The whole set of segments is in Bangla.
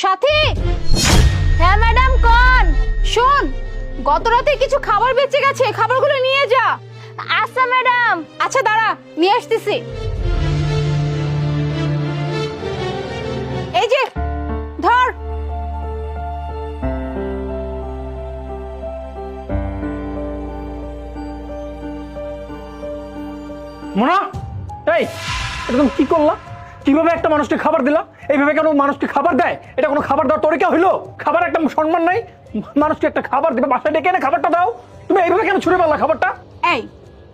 সাথী। হ্যাঁ ম্যাডাম কোন? শোন, গত রাতে কিছু খাবার বেঁচে গেছে, খাবারগুলো নিয়ে যা। আচ্ছা ম্যাডাম। আচ্ছা দাঁড়া, নিয়ে আসতেছি। এই যে ধর। মোনা, এই এটা তুমি কি করলা? কিভাবে একটা মানুষকে খাবার দিলা? এইভাবে কেন মানুষকে খাবার দেয়? এটা কোনো খাবার দেওয়ার তরিকা হইলো? খাবার একটা সম্মান নাই? মানুষকে একটা খাবার দিবে, বাসায় ডেকে এনে খাবারটা দাও। তুমি এইভাবে কেন ছুঁড়ে পারলা খাবারটা? এই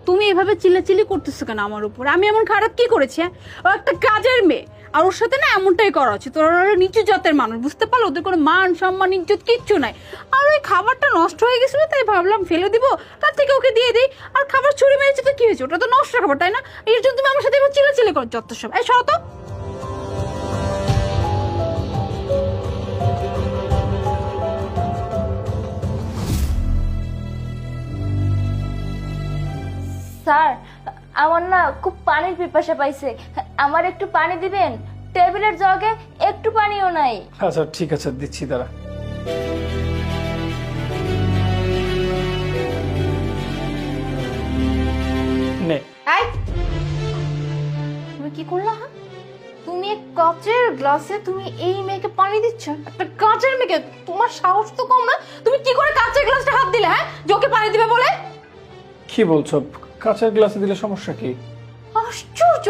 তুমি এভাবে চিল্লাচিল্লি করতেছো কেন আমার উপর? আমি এমন খারাপ কি করেছি? ও একটা কাজের মেয়ে, আর ওর সাথে না এমনটাই করা উচিত। ওরা নিচু জাতের মানুষ, বুঝতে পারলো? ওদের কোনো মান সম্মান ইজ্জত কিচ্ছু নাই। আর ওই খাবারটা নষ্ট হয়ে গেছিল, তাই ভাবলাম ফেলে দিব, তার থেকে ওকে দিয়ে দিই। আর খাবার ছুঁড়ে মেরেছে তো কি হয়েছে? ওটা তো নষ্ট খাবার, তাই না? এর জন্য তুমি আমার সাথে এবার চিল্লাচিল্লি করো যত সব। এই সরো তো। স্যার, আমার না খুব পানির পিপাসা পাইছে, আমার একটু পানি দিবেন? টেবিলের জগে একটু পানিও নাই। আচ্ছা ঠিক আছে, দিচ্ছি দাঁড়া। নে। এই তুমি কি করলা? হ্যাঁ, তুমি এক কাচের গ্লাসে তুমি এই মেয়েকে পানি দিচ্ছ? একটা কাচের মেয়েকে? তোমার সাহস তো কম না? তুমি কি করে কাচের গ্লাসটা হাত দিলে? হ্যাঁ, যে ওকে পানি দিবে বলে? কি বলছো? কাঁচের গ্লাসে দিলে সমস্যা কি? আশ্চর্য!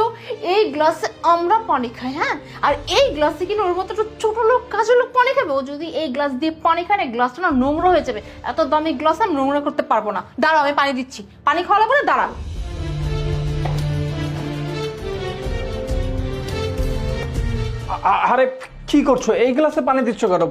এই গ্লাসে আমরা পানি খাই, হ্যাঁ, আর এই গ্লাসে কিনা ওর মতো একটা ছোট লোক কাজের লোক পানি খাবে? ও যদি এই গ্লাস দিয়ে পানি খায় না, গ্লাসটা না নোংরা হয়ে যাবে। এত দামি গ্লাস আমি নোংরা করতে পারবো না। দাঁড়াও, আমি পানি দিচ্ছি। পানি খাওয়ালে বলে দাঁড়া। আরে কি করছো? এই গ্লাসে পানি দিচ্ছ কেন?